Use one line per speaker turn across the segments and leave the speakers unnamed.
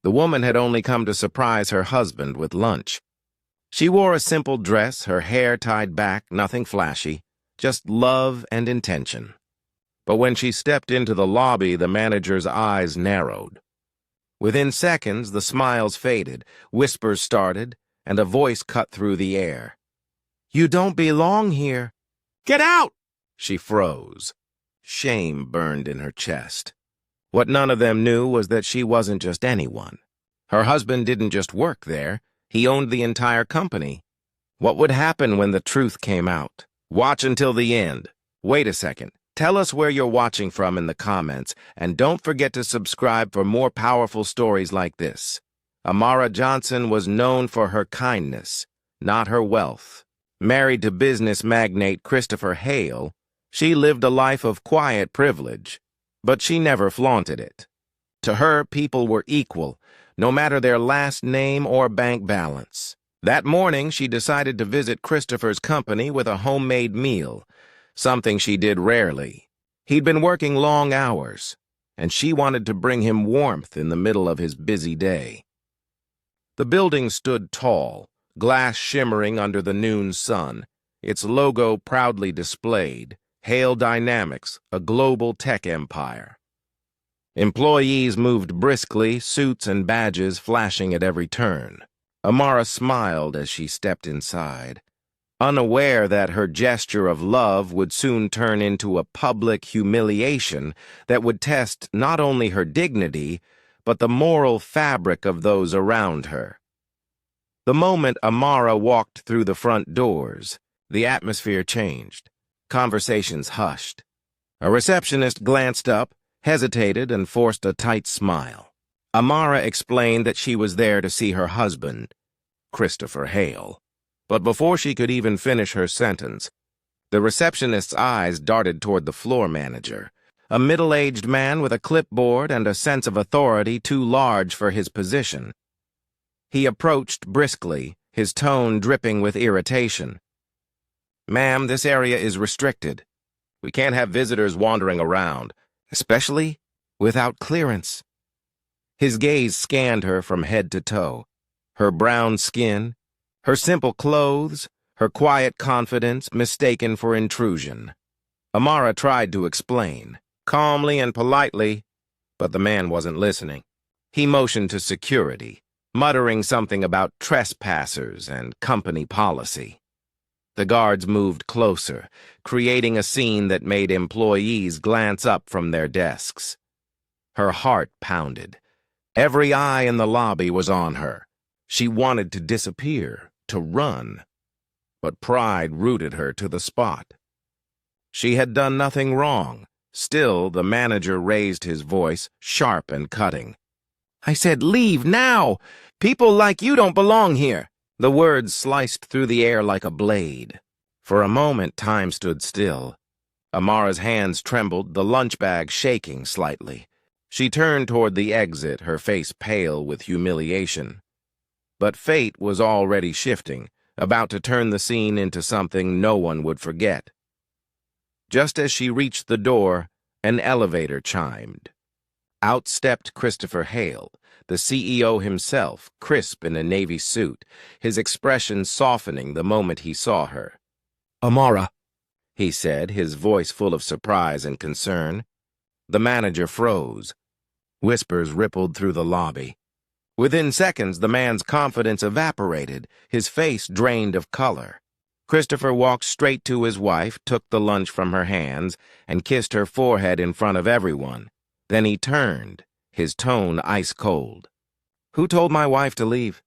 The woman had only come to surprise her husband with lunch. She wore a simple dress, her hair tied back, nothing flashy, just love and intention. But when she stepped into the lobby, the manager's eyes narrowed. Within seconds, the smiles faded, whispers started, and a voice cut through the air. "You don't belong here." "Get out!" She froze. Shame burned in her chest. What none of them knew was that she wasn't just anyone. Her husband didn't just work there, he owned the entire company. What would happen when the truth came out? Watch until the end. Wait a second. Tell us where you're watching from in the comments, and don't forget to subscribe for more powerful stories like this. Amara Johnson was known for her kindness, not her wealth. Married to business magnate Christopher Hale, she lived a life of quiet privilege, but she never flaunted it. To her, people were equal, no matter their last name or bank balance. That morning, she decided to visit Christopher's company with a homemade meal, something she did rarely. He'd been working long hours, and she wanted to bring him warmth in the middle of his busy day. The building stood tall, glass shimmering under the noon sun, its logo proudly displayed, Hale Dynamics, a global tech empire. Employees moved briskly, suits and badges flashing at every turn. Amara smiled as she stepped inside, unaware that her gesture of love would soon turn into a public humiliation that would test not only her dignity, but the moral fabric of those around her. The moment Amara walked through the front doors, the atmosphere changed. Conversations hushed. A receptionist glanced up, hesitated, and forced a tight smile. Amara explained that she was there to see her husband, Christopher Hale. But before she could even finish her sentence, the receptionist's eyes darted toward the floor manager, a middle-aged man with a clipboard and a sense of authority too large for his position. He approached briskly, his tone dripping with irritation. "Ma'am, this area is restricted. We can't have visitors wandering around, especially without clearance." His gaze scanned her from head to toe. Her brown skin, her simple clothes, her quiet confidence mistaken for intrusion. Amara tried to explain, calmly and politely, but the man wasn't listening. He motioned to security, muttering something about trespassers and company policy. The guards moved closer, creating a scene that made employees glance up from their desks. Her heart pounded. Every eye in the lobby was on her. She wanted to disappear, to run, but pride rooted her to the spot. She had done nothing wrong. Still, the manager raised his voice, sharp and cutting. "I said leave now! People like you don't belong here!" The words sliced through the air like a blade. For a moment, time stood still. Amara's hands trembled, the lunch bag shaking slightly. She turned toward the exit, her face pale with humiliation. But fate was already shifting, about to turn the scene into something no one would forget. Just as she reached the door, an elevator chimed. Out stepped Christopher Hale, the CEO himself, crisp in a navy suit, his expression softening the moment he saw her. "Amara," he said, his voice full of surprise and concern. The manager froze. Whispers rippled through the lobby. Within seconds, the man's confidence evaporated, his face drained of color. Christopher walked straight to his wife, took the lunch from her hands, and kissed her forehead in front of everyone. Then he turned, his tone ice-cold. "Who told my wife to leave?"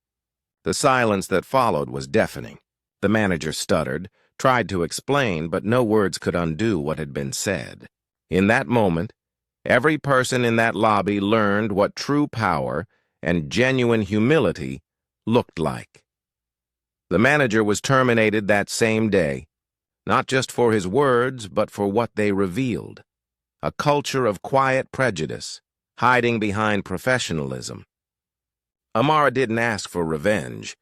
The silence that followed was deafening. The manager stuttered, tried to explain, but no words could undo what had been said. In that moment, every person in that lobby learned what true power and genuine humility looked like. The manager was terminated that same day, not just for his words, but for what they revealed. A culture of quiet prejudice, hiding behind professionalism. Amara didn't ask for revenge.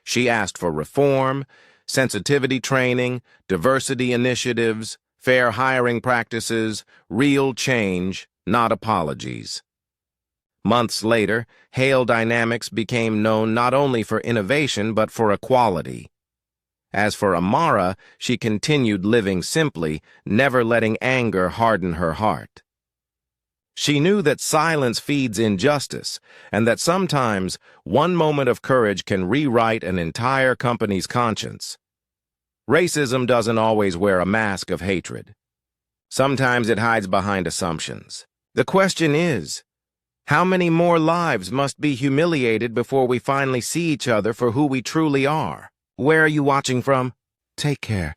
She asked for reform, sensitivity training, diversity initiatives, fair hiring practices, real change, not apologies. Months later, Hale Dynamics became known not only for innovation but for equality. As for Amara, she continued living simply, never letting anger harden her heart. She knew that silence feeds injustice, and that sometimes one moment of courage can rewrite an entire company's conscience. Racism doesn't always wear a mask of hatred. Sometimes it hides behind assumptions. The question is, how many more lives must be humiliated before we finally see each other for who we truly are? Where are you watching from? Take care.